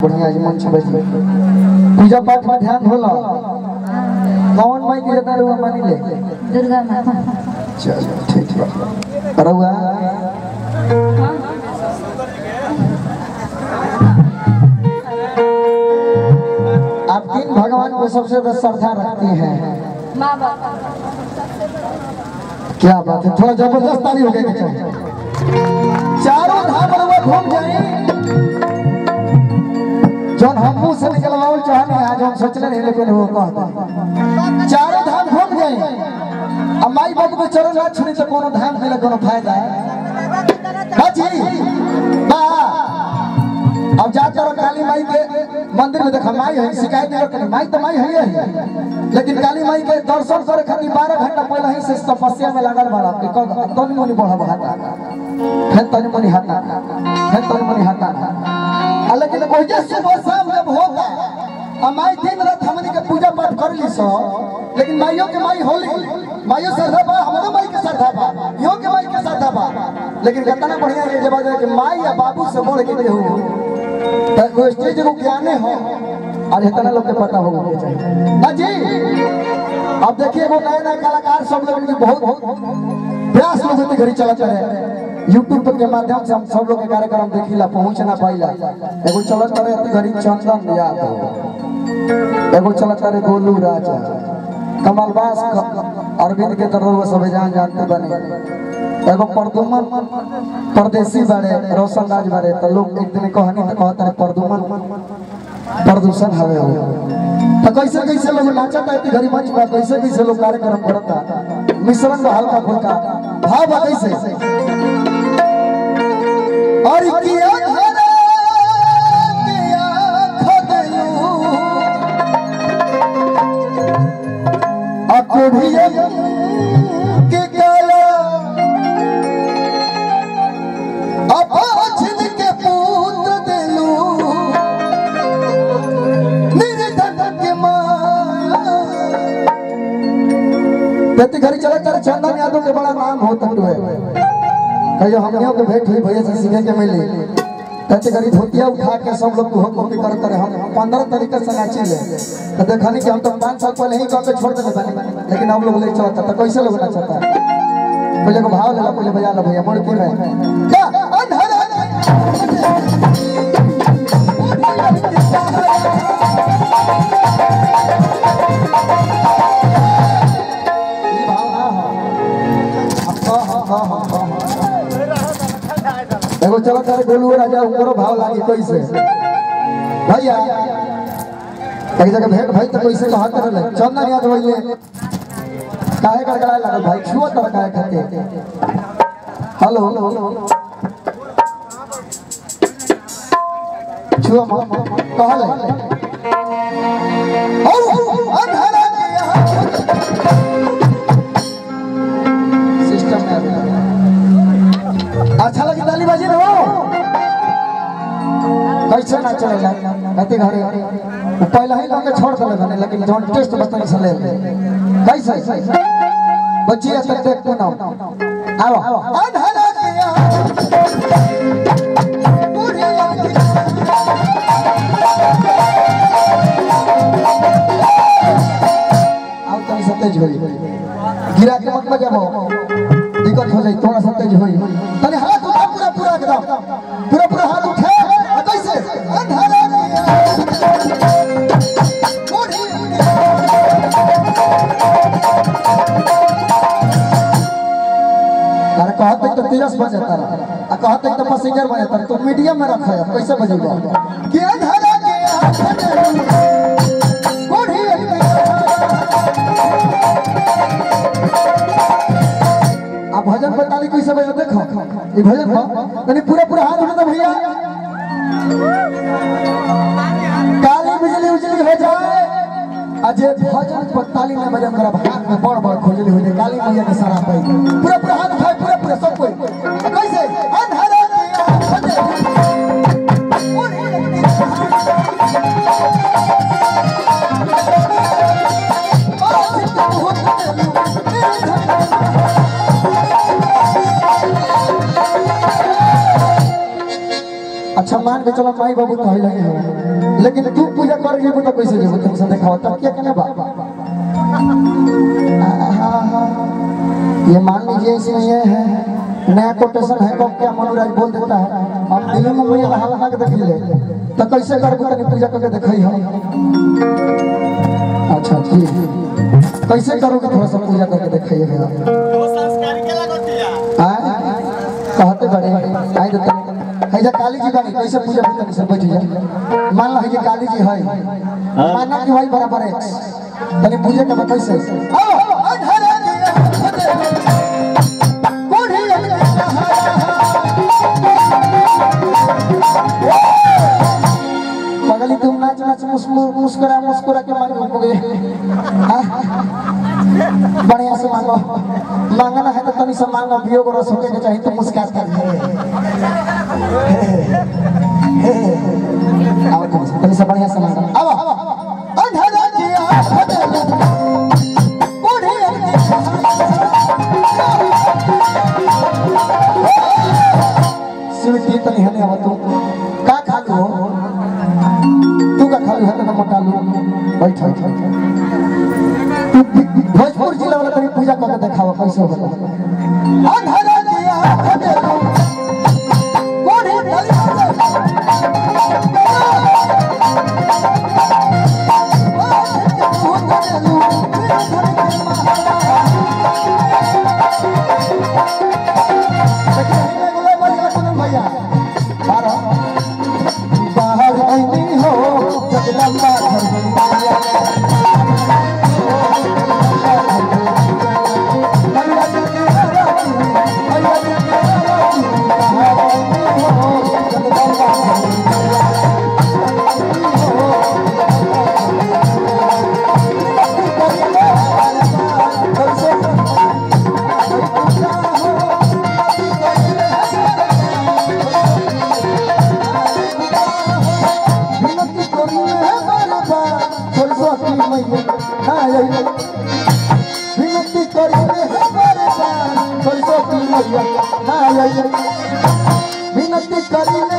बढ़िया जी मंच बजी पूजा पाठ में ध्यान होला कौन माई के जता रुआ मानी ले दुर्गा माता। चलो ठीक बा रुआ आप किन भगवान को सबसे ज्यादा श्रद्धा रखती हैं? माँ बाप। क्या बात है, थोड़ा जबरदस्त ताली हो गई चाहिए। चारों धाम रुआ घूम जाए जौन हम मुंह से निकलवाओ चाहने आज हम सोचले नहीं लेकिन वो कहता चारों धाम घूम गए अब माई बाप को चरण ना छुनी तो कोनो धाम मिले कोनो फायदा है बाजी बा अब जा करो काली माई के मंदिर में देखा माई है शिकायत नहीं करनी माई तो माई है लेकिन काली माई के दर्शन करे खातिर 12 घंटा पहले ही से तपस्या में लागल बड़ा कि तनी मनी बढ़ब हाथा फिर तनी मनी हाथा फिर तनी मनी हाथा लेकिन कोई सुबह शाम जब होगा माई दिन रात हमनी के पूजा पाठ कर ली सो लेकिन माइयों के माई होली माइयों श्रद्धा बा हमरो माई के श्रद्धा बा यो के माई के श्रद्धा बा लेकिन कितना बढ़िया ये जब कि माई या बाबू से बढ़ के केहू तो स्टेज को ज्ञाने हो और इतना लोग के पता होगा चाहिए ना जी। अब देखिए वो नए नए कलाकार सब लोग बहुत प्रयास लोग होते घड़ी चला रहे यूट्यूब के माध्यम से हम सब लोग के कार्यक्रम देखिला पहुंच ना पाइला एगो चलत रहे घड़ी चंदन याद हो एगो चलत रहे गोलू राजा कमलबास अरविंद के तरह सब जानते बने एगो परदुमन परदेसी बारे रोशन राज बारे तो लोग एक दिन कहनी तो कहता है परदुमन प्रदूषण हवे हो तो कैसे कैसे लोग नाचता है घड़ी मंच पर कैसे कैसे लोग कार्यक्रम करता मिश्रण में हल्का फुल्का भाव बा कैसे और किया के काला अपाछिन के पुत्र देलू निर्धन के माया प्रति घड़ी चला कर चंदन यादव के बड़ा नाम होता है कहियो हमनियों के भेंट हुई भैया से सीखे के मिली प्रति घड़ी धोतिया उठा के सब लोग को कॉपी करते रहे हम 15 तरीके से नाचे ले तो देखनी कि हम तो 5 साल पहले ही कॉपी छोड़ देते थे लेकिन हम लोग ले चलता था कैसे लोग नाचता पहले को भाव लेला पहले बजा लो भैया मोड़ के में क्या अंधारा ये भाव हां एगो चलो तारे गोलू राजा ऊपर भाव लागी कैसे भैया एक जगह भेंट भाई तो कैसे कहत रहले चंदन याद होइले काहे गड़गड़ाए लागल भाई छुओ तर काहे खाते हेलो छुओ कहले अंधारा सिस्टम में अच्छा लगी ताली बाजी हो कैसे ना चलेला कहते घरे पहले ही लोग छोड़ देले बने लेकिन जोन टेस्ट बताई चले कैसे बच्ची तक देख को ना आओ अंधारा किया पूरी आओ तनी सतेज होई गिरा के मत बजाबो दिक्कत हो जाए थोड़ा सा तेज होई तने हाथ उठा पूरा पूरा एकदम पूरा हाथ उठा कैसे अंधारा अरे कहते तो तेजस बजे तारा आ कहते तो पैसेंजर बजे तारा तो मीडियम में रखा है कैसे बजेगा कि अंधारा भजन पर ताली कैसे बजे देखो ये भजन पर पूरा हाथ उठा भैया काली बिजली उजली हो जाए अजय भजन पर ताली में बजन करा हाथ में बड़ खोजली हो जाए काली मैया के सारा पाई पूरा हाथ उठाए पूरा सब कोई कैसे अंधारा अच्छा मान के चलो माई बाबू कहे लगे हो लेकिन तू पूजा कर जेबो तो कैसे जेबो तुम से दिखाओ तब क्या कहने बा ये मान लीजिए इसमें ये है नया कोटेशन है कब क्या मनोराज बोल देता है हम दिल्ली में मुझे बहाल ना के देख ले तो कैसे करबो तनी पूजा करके देखई हो अच्छा ठीक कैसे करोगे थोड़ा सा पूजा करके देखइए दो संस्कारी के लगतिया कहते बड़े आई देता है जे काली जी बानी कैसे पूजा करते से बैठ जा मान लो है जे काली जी है माना कि भाई बराबर है तनी पूजा के कैसे आओ अंधेरा बूढ़ी पगली तुम नाच नाच मुस्कुरा मुस्कुरा के मांगोगे बढ़िया से मांगो मांगना है तो तनी से मांगो वियोग रस होके के चाहिए तो मुस्कुरा कर आओ तनी से बढ़िया से मांगो आओ अंधेरा किया बूढ़ी स्वीटी तनी हने आवा तू का खा लो तू का खा लो है तो मोटा लो बैठ भोजपुर जिला वाला तनी पूजा करके दिखाओ कैसे होता अंधेरा दिया बूढ़ी विनती करिए विनती करिए